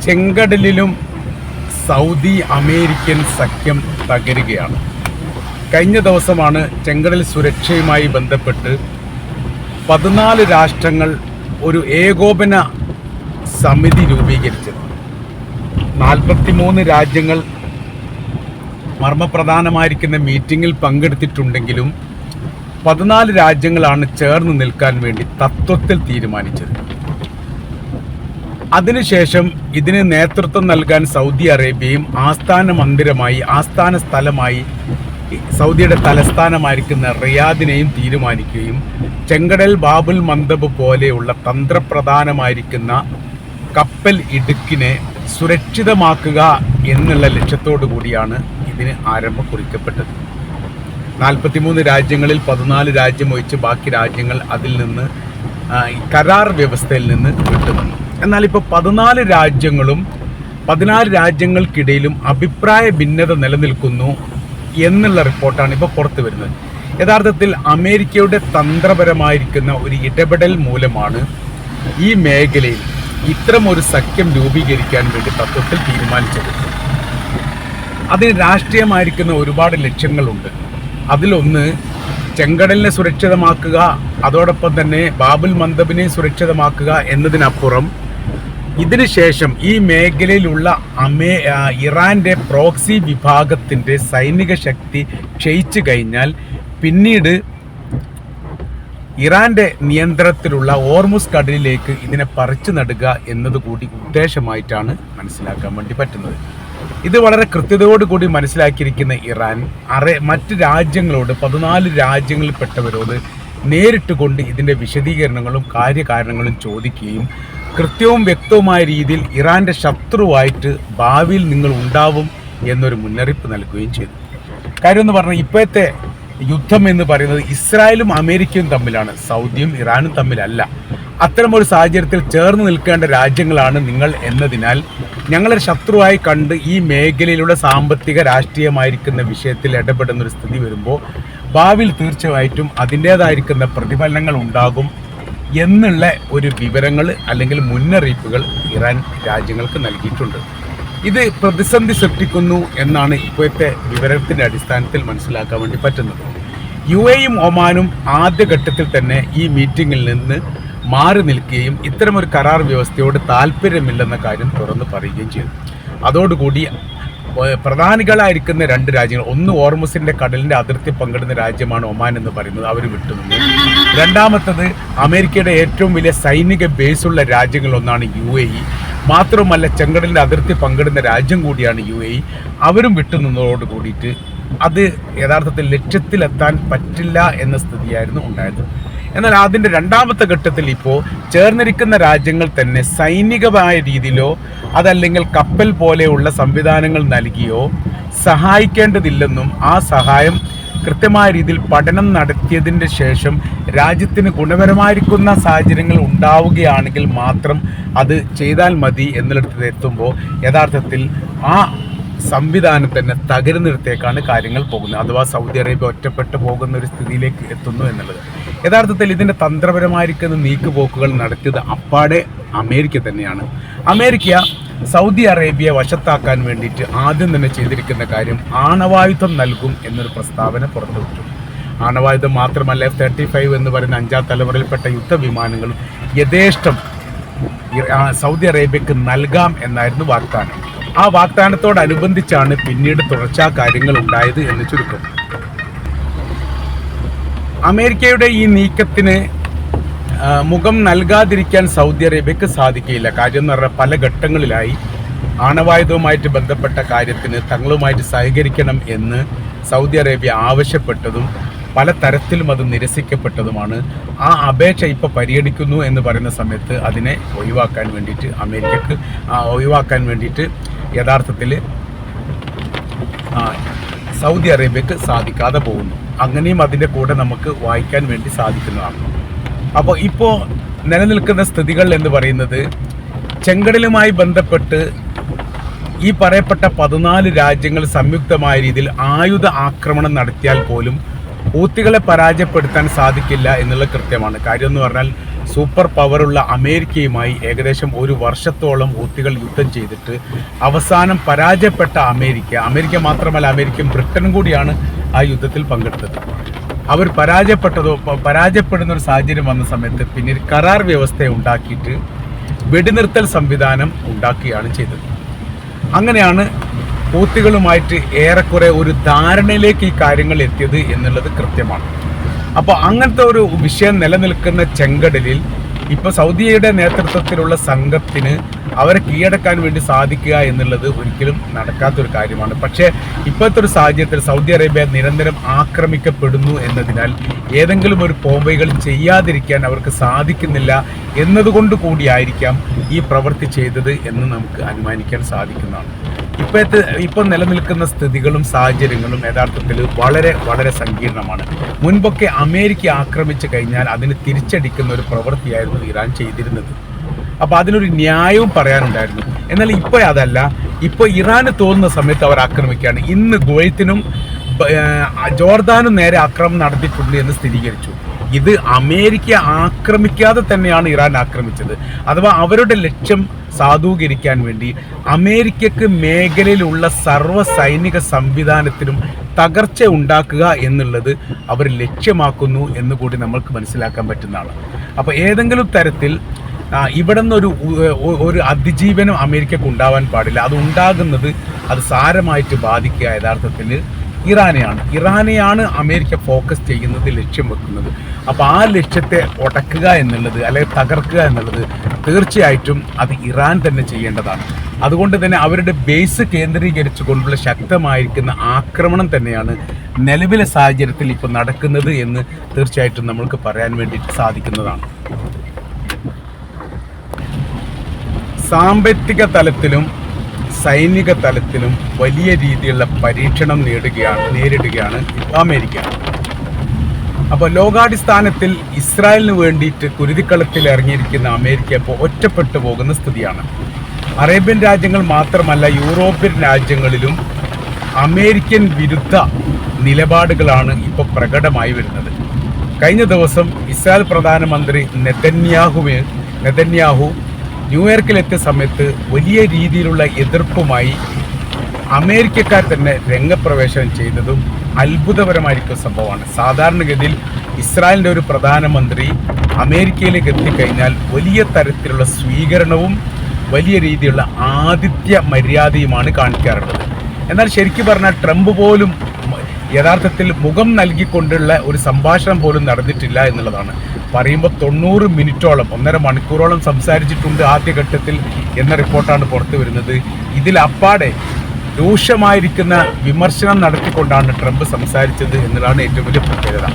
ചെങ്കടലിലും Saudi American സഖ്യം തകരുകയാണ്. കഴിഞ്ഞ ദിവസമാണ് ചെങ്കടൽ സുരക്ഷയുമായി ബന്ധപ്പെട്ട് 14 രാഷ്ട്രങ്ങൾ ഒരു ഏകോപന സമിതി രൂപീകരിച്ചത്. 43 രാജ്യങ്ങൾ മർമ്മപ്രധാനമായിരിക്കുന്ന മീറ്റിങ്ങിൽ പങ്കെടുത്തിട്ടുണ്ടെങ്കിലും 14 രാജ്യങ്ങളാണ് ചേർന്ന് നിൽക്കാൻ വേണ്ടി തത്വത്തിൽ തീരുമാനിച്ചത്. അതിനുശേഷം ഇതിന് നേതൃത്വം നൽകാൻ സൗദി അറേബ്യയും ആസ്ഥാന സ്ഥലമായി സൗദിയുടെ തലസ്ഥാനമായിരിക്കുന്ന റിയാദിനെയും തീരുമാനിക്കുകയും ചെങ്കടൽ ബാബുൽ മന്ദബ് പോലെയുള്ള തന്ത്രപ്രധാനമായിരിക്കുന്ന കപ്പൽ ഇടുക്കിനെ സുരക്ഷിതമാക്കുക എന്നുള്ള ലക്ഷ്യത്തോടു കൂടിയാണ് ഇതിന് ആരംഭം കുറിക്കപ്പെട്ടത്. 43 രാജ്യങ്ങളിൽ 14 രാജ്യം ഒഴിച്ച് ബാക്കി രാജ്യങ്ങൾ അതിൽ നിന്ന് കരാർ വ്യവസ്ഥയിൽ നിന്ന് വിട്ടുനിന്നു. എന്നാൽ ഇപ്പോൾ 14 രാജ്യങ്ങളും 14 രാജ്യങ്ങൾക്കിടയിലും അഭിപ്രായ ഭിന്നത നിലനിൽക്കുന്നു എന്നുള്ള റിപ്പോർട്ടാണ് ഇപ്പോൾ പുറത്തു വരുന്നത്. യഥാർത്ഥത്തിൽ അമേരിക്കയുടെ തന്ത്രപരമായിരിക്കുന്ന ഒരു ഇടപെടൽ മൂലമാണ് ഈ മേഖലയിൽ ഇത്തരം ഒരു സഖ്യം രൂപീകരിക്കാൻ വേണ്ടി തത്വത്തിൽ തീരുമാനിച്ചത്. അതിന് രാഷ്ട്രീയമായിരിക്കുന്ന ഒരുപാട് ലക്ഷ്യങ്ങളുണ്ട്. അതിലൊന്ന് ചെങ്കടലിനെ സുരക്ഷിതമാക്കുക, അതോടൊപ്പം തന്നെ ബാബുൽ മന്ദബിനെ സുരക്ഷിതമാക്കുക എന്നതിനപ്പുറം ഇതിനുശേഷം ഈ മേഖലയിലുള്ള ഇറാന്റെ പ്രോക്സി വിഭാഗത്തിൻ്റെ സൈനിക ശക്തി ക്ഷയിച്ചു കഴിഞ്ഞാൽ പിന്നീട് ഇറാന്റെ നിയന്ത്രണത്തിലുള്ള ഓർമുസ് കടലിലേക്ക് ഇതിനെ പറിച്ചു നടുക എന്നതുകൂടി ഉദ്ദേശമായിട്ടാണ് മനസ്സിലാക്കാൻ വേണ്ടി പറ്റുന്നത്. ഇത് വളരെ കൃത്യതയോടുകൂടി മനസ്സിലാക്കിയിരിക്കുന്ന ഇറാൻ മറ്റ് രാജ്യങ്ങളോട് 14 രാജ്യങ്ങളിൽപ്പെട്ടവരോട് നേരിട്ട് കൊണ്ട് ഇതിൻ്റെ വിശദീകരണങ്ങളും കാര്യകാരണങ്ങളും ചോദിക്കുകയും കൃത്യവും വ്യക്തവുമായ രീതിയിൽ ഇറാന്റെ ശത്രുവായിട്ട് ഭാവിയിൽ നിങ്ങൾ ഉണ്ടാവും എന്നൊരു മുന്നറിയിപ്പ് നൽകുകയും ചെയ്തു. കാര്യം എന്ന് പറഞ്ഞാൽ ഇപ്പോഴത്തെ യുദ്ധം എന്ന് പറയുന്നത് ഇസ്രായേലും അമേരിക്കയും തമ്മിലാണ്, സൗദിയും ഇറാനും തമ്മിലല്ല. അത്തരമൊരു സാഹചര്യത്തിൽ ചേർന്ന് നിൽക്കേണ്ട രാജ്യങ്ങളാണ് നിങ്ങൾ എന്നതിനാൽ ഞങ്ങളെ ശത്രുവായി കണ്ട് ഈ മേഖലയിലുള്ള സാമ്പത്തിക രാഷ്ട്രീയമായിരിക്കുന്ന വിഷയത്തിൽ ഇടപെടുന്നൊരു സ്ഥിതി വരുമ്പോൾ ഭാവിയിൽ തീർച്ചയായിട്ടും അതിൻ്റേതായിരിക്കുന്ന പ്രതിഫലനങ്ങൾ ഉണ്ടാകും എന്നുള്ള ഒരു വിവരങ്ങൾ അല്ലെങ്കിൽ മുന്നറിയിപ്പുകൾ ഇറാൻ രാജ്യങ്ങൾക്ക് നൽകിയിട്ടുണ്ട്. ഇത് പ്രതിസന്ധി സൃഷ്ടിക്കുന്നു എന്നാണ് ഇപ്പോഴത്തെ വിവരത്തിൻ്റെ അടിസ്ഥാനത്തിൽ മനസ്സിലാക്കാൻ വേണ്ടി പറ്റുന്നത്. UAEയും ഒമാനും ആദ്യഘട്ടത്തിൽ തന്നെ ഈ മീറ്റിങ്ങിൽ നിന്ന് മാറി നിൽക്കുകയും ഇത്തരമൊരു കരാർ വ്യവസ്ഥയോട് താല്പര്യമില്ലെന്ന കാര്യം തുറന്നു പറയുകയും ചെയ്തു. അതോടുകൂടി പ്രധാനികളായിരിക്കുന്ന 2 രാജ്യങ്ങൾ, ഒന്ന് ഓർമുസിന്റെ കടലിന്റെ അതിർത്തി പങ്കിടുന്ന രാജ്യമാണ് ഒമാൻ എന്ന് പറയുന്നത്, അവർ വിട്ടുനിന്നു. രണ്ടാമത്തത് അമേരിക്കയുടെ ഏറ്റവും വലിയ സൈനിക ബേസുള്ള രാജ്യങ്ങളൊന്നാണ് UAE. മാത്രമല്ല ചെങ്കടലിന്റെ അതിർത്തി പങ്കിടുന്ന രാജ്യം കൂടിയാണ് UAE. അവരും വിട്ടുനിന്നതോട് കൂടിയിട്ട് അത് യഥാർത്ഥത്തിൽ ലക്ഷ്യത്തിലെത്താൻ പറ്റില്ല എന്ന സ്ഥിതിയായിരുന്നു ഉണ്ടായത്. എന്നാൽ അതിൻ്റെ രണ്ടാമത്തെ ഘട്ടത്തിൽ ഇപ്പോൾ ചേർന്നിരിക്കുന്ന രാജ്യങ്ങൾ തന്നെ സൈനികമായ രീതിയിലോ അതല്ലെങ്കിൽ കപ്പൽ പോലെയുള്ള സംവിധാനങ്ങൾ നൽകിയോ സഹായിക്കേണ്ടതില്ലെന്നും ആ സഹായം കൃത്യമായ രീതിയിൽ പഠനം നടത്തിയതിൻ്റെ ശേഷം രാജ്യത്തിന് ഗുണപരമായിരിക്കുന്ന സാഹചര്യങ്ങൾ ഉണ്ടാവുകയാണെങ്കിൽ മാത്രം അത് ചെയ്താൽ മതി എന്നിടത്ത് എത്തുമ്പോൾ യഥാർത്ഥത്തിൽ ആ സംവിധാനം തന്നെ തകരുന്നിടത്തേക്കാണ് കാര്യങ്ങൾ പോകുന്നത്. അഥവാ സൗദി അറേബ്യ ഒറ്റപ്പെട്ടു പോകുന്ന ഒരു സ്ഥിതിയിലേക്ക് എത്തുന്നു എന്നുള്ളത്. യഥാർത്ഥത്തിൽ ഇതിൻ്റെ തന്ത്രപരമായിരിക്കുന്ന നീക്കുപോക്കുകൾ നടത്തിയത് അപ്പാടെ അമേരിക്ക തന്നെയാണ്. അമേരിക്ക സൗദി അറേബ്യയെ വശത്താക്കാൻ വേണ്ടിയിട്ട് ആദ്യം തന്നെ ചെയ്തിരിക്കുന്ന കാര്യം ആണവായുധം നൽകും എന്നൊരു പ്രസ്താവന പുറത്തുവിട്ടു. ആണവായുധം മാത്രമല്ല F-35 എന്ന് പറയുന്ന 5ാം തലമുറയിൽപ്പെട്ട യുദ്ധവിമാനങ്ങളും യഥേഷ്ടം സൗദി അറേബ്യക്ക് നൽകാം എന്നായിരുന്നു വാഗ്ദാനം. ആ വാഗ്ദാനത്തോടനുബന്ധിച്ചാണ് പിന്നീട് തുടർച്ചാ കാര്യങ്ങൾ ഉണ്ടായത് എന്ന് ചുരുക്കം. അമേരിക്കയുടെ ഈ നീക്കത്തിന് മുഖം നൽകാതിരിക്കാൻ സൗദി അറേബ്യക്ക് സാധിക്കില്ല. കാര്യം എന്ന് പറഞ്ഞാൽ പല ഘട്ടങ്ങളിലായി ആണവായുധവുമായിട്ട് ബന്ധപ്പെട്ട കാര്യത്തിന് തങ്ങളുമായിട്ട് സഹകരിക്കണം എന്ന് സൗദി അറേബ്യ ആവശ്യപ്പെട്ടതും പല തരത്തിലും അത് നിരസിക്കപ്പെട്ടതുമാണ്. ആ അപേക്ഷ ഇപ്പോൾ പരിഗണിക്കുന്നു എന്ന് പറയുന്ന സമയത്ത് അതിനെ ഒഴിവാക്കാൻ വേണ്ടിയിട്ട് അമേരിക്കക്ക് ഒഴിവാക്കാൻ വേണ്ടിയിട്ട് യഥാർത്ഥത്തിൽ സൗദി അറേബ്യക്ക് സാധിക്കാതെ പോകുന്നു. അങ്ങനെയും അതിൻ്റെ കൂടെ നമുക്ക് വായിക്കാൻ വേണ്ടി സാധിക്കുന്നതാണ്. അപ്പോൾ ഇപ്പോൾ നിലനിൽക്കുന്ന സ്ഥിതികൾ എന്ന് പറയുന്നത് ചെങ്കടലുമായി ബന്ധപ്പെട്ട് ഈ പറയപ്പെട്ട 14 രാജ്യങ്ങൾ സംയുക്തമായ രീതിയിൽ ആയുധ ആക്രമണം നടത്തിയാൽ പോലും ഹൂത്തികളെ പരാജയപ്പെടുത്താൻ സാധിക്കില്ല എന്നുള്ള കൃത്യമാണ്. കാര്യം എന്ന് പറഞ്ഞാൽ സൂപ്പർ പവറുള്ള അമേരിക്കയുമായി ഏകദേശം ഒരു വർഷത്തോളം ഹൂത്തികൾ യുദ്ധം ചെയ്തിട്ട് അവസാനം പരാജയപ്പെട്ട അമേരിക്ക മാത്രമല്ല, അമേരിക്കയും ബ്രിട്ടനും കൂടിയാണ് ആ യുദ്ധത്തിൽ പങ്കെടുത്തത്. അവർ പരാജയപ്പെടുന്ന ഒരു സാഹചര്യം വന്ന സമയത്ത് പിന്നീട് കരാർ വ്യവസ്ഥ ഉണ്ടാക്കിയിട്ട് വെടിനിർത്തൽ സംവിധാനം ഉണ്ടാക്കുകയാണ് ചെയ്തത്. അങ്ങനെയാണ് ഹൂത്തികളുമായിട്ട് ഏറെക്കുറെ ഒരു ധാരണയിലേക്ക് ഈ കാര്യങ്ങൾ എത്തിയത് എന്നുള്ളത് കൃത്യമാണ്. അപ്പോൾ അങ്ങനത്തെ ഒരു വിഷയം നിലനിൽക്കുന്ന ചെങ്കടലിൽ ഇപ്പോൾ സൗദിയുടെ നേതൃത്വത്തിലുള്ള സംഘത്തിന് അവരെ കീഴടക്കാൻ വേണ്ടി സാധിക്കുക എന്നുള്ളത് ഒരിക്കലും നടക്കാത്തൊരു കാര്യമാണ്. പക്ഷേ ഇപ്പോഴത്തെ ഒരു സാഹചര്യത്തിൽ സൗദി അറേബ്യ നിരന്തരം ആക്രമിക്കപ്പെടുന്നു എന്നതിനാൽ ഏതെങ്കിലും ഒരു പോംവഴികൾ ചെയ്യാതിരിക്കാൻ അവർക്ക് സാധിക്കുന്നില്ല എന്നതുകൊണ്ട് കൂടിയായിരിക്കാം ഈ പ്രവൃത്തി ചെയ്തത് എന്ന് നമുക്ക് അനുമാനിക്കാൻ സാധിക്കുന്നതാണ്. ഇപ്പോൾ നിലനിൽക്കുന്ന സ്ഥിതികളും സാഹചര്യങ്ങളും യഥാർത്ഥത്തിൽ വളരെ വളരെ സങ്കീർണമാണ്. മുൻപൊക്കെ അമേരിക്ക ആക്രമിച്ചു കഴിഞ്ഞാൽ അതിന് തിരിച്ചടിക്കുന്ന ഒരു പ്രവൃത്തിയായിരുന്നു ഇറാൻ ചെയ്തിരുന്നത്. അപ്പോൾ അതിനൊരു ന്യായവും പറയാനുണ്ടായിരുന്നു. എന്നാൽ ഇപ്പോൾ അതല്ല. ഇപ്പോൾ ഇറാന് തോന്നുന്ന സമയത്ത് അവർ ആക്രമിക്കുകയാണ്. ഇന്ന് കുവൈത്തിനും ജോർദാനും നേരെ ആക്രമണം നടത്തിയിട്ടുണ്ട് എന്ന് സ്ഥിരീകരിച്ചു. ഇത് അമേരിക്ക ആക്രമിക്കാതെ തന്നെയാണ് ഇറാൻ ആക്രമിച്ചത്. അഥവാ അവരുടെ ലക്ഷ്യം സാധൂകരിക്കാൻ വേണ്ടി അമേരിക്കക്ക് മേഖലയിലുള്ള സർവ്വ സൈനിക സംവിധാനത്തിനും തകർച്ച ഉണ്ടാക്കുക എന്നുള്ളത് അവർ ലക്ഷ്യമാക്കുന്നു എന്നുകൂടി നമ്മൾക്ക് മനസ്സിലാക്കാൻ പറ്റുന്നതാണ്. അപ്പോൾ ഏതെങ്കിലും തരത്തിൽ ഇവിടെ നിന്നൊരു അതിജീവനം അമേരിക്കക്ക് ഉണ്ടാവാൻ പാടില്ല. അത് ഉണ്ടാകുന്നത് അത് സാരമായിട്ട് ബാധിക്കുക യഥാർത്ഥത്തിൽ ഇറാനെയാണ് അമേരിക്ക ഫോക്കസ് ചെയ്യുന്നത്, ലക്ഷ്യം വെക്കുന്നത്. അപ്പോൾ ആ ലക്ഷ്യത്തെ ഉടക്കുക എന്നുള്ളത് അല്ലെങ്കിൽ തകർക്കുക എന്നുള്ളത് തീർച്ചയായിട്ടും അത് ഇറാൻ തന്നെ ചെയ്യേണ്ടതാണ്. അതുകൊണ്ട് തന്നെ അവരുടെ ബേസ് കേന്ദ്രീകരിച്ചു കൊണ്ടുള്ള ശക്തമായിരിക്കുന്ന ആക്രമണം തന്നെയാണ് നിലവിലെ സാഹചര്യത്തിൽ ഇപ്പോൾ നടക്കുന്നത് എന്ന് തീർച്ചയായിട്ടും നമ്മൾക്ക് പറയാൻ വേണ്ടിയിട്ട് സാധിക്കുന്നതാണ്. സാമ്പത്തിക തലത്തിലും സൈനിക തലത്തിലും വലിയ രീതിയിലുള്ള പരീക്ഷണം നേരിടുകയാണ് അമേരിക്ക. അപ്പോൾ ലോകാടിസ്ഥാനത്തിൽ ഇസ്രായേലിന് വേണ്ടിയിട്ട് കുരുതിക്കളത്തിൽ ഇറങ്ങിയിരിക്കുന്ന അമേരിക്ക ഇപ്പോൾ ഒറ്റപ്പെട്ടു പോകുന്ന സ്ഥിതിയാണ്. അറേബ്യൻ രാജ്യങ്ങൾ മാത്രമല്ല, യൂറോപ്യൻ രാജ്യങ്ങളിലും അമേരിക്കൻ വിരുദ്ധ നിലപാടുകളാണ് ഇപ്പോൾ പ്രകടമായി വരുന്നത്. കഴിഞ്ഞ ദിവസം ഇസ്രായേൽ പ്രധാനമന്ത്രി നെതന്യാഹു ന്യൂയോർക്കിലെത്തിയ സമയത്ത് വലിയ രീതിയിലുള്ള എതിർപ്പുമായി അമേരിക്കക്കാർ തന്നെ രംഗപ്രവേശനം ചെയ്തതും അത്ഭുതപരമായിരിക്കുന്ന സംഭവമാണ്. സാധാരണഗതിയിൽ ഇസ്രായേലിൻ്റെ ഒരു പ്രധാനമന്ത്രി അമേരിക്കയിലേക്ക് എത്തിക്കഴിഞ്ഞാൽ വലിയ തരത്തിലുള്ള സ്വീകരണവും വലിയ രീതിയിലുള്ള ആതിഥ്യ മര്യാദയുമാണ് കാണിക്കാറുള്ളത്. എന്നാൽ ശരിക്കും പറഞ്ഞാൽ ട്രംപ് പോലും യഥാർത്ഥത്തിൽ മുഖം നൽകിക്കൊണ്ടുള്ള ഒരു സംഭാഷണം പോലും നടന്നിട്ടില്ല എന്നുള്ളതാണ്. പറയുമ്പോൾ 90 മിനിറ്റോളം 1.5 മണിക്കൂറോളം സംസാരിച്ചിട്ടുണ്ട് ആദ്യഘട്ടത്തിൽ എന്ന റിപ്പോർട്ടാണ് പുറത്തു വരുന്നത്. ഇതിലപ്പാടെ രൂക്ഷമായിരിക്കുന്ന വിമർശനം നടത്തിക്കൊണ്ടാണ് ട്രംപ് സംസാരിച്ചത് എന്നതാണ് ഏറ്റവും വലിയ പ്രത്യേകത.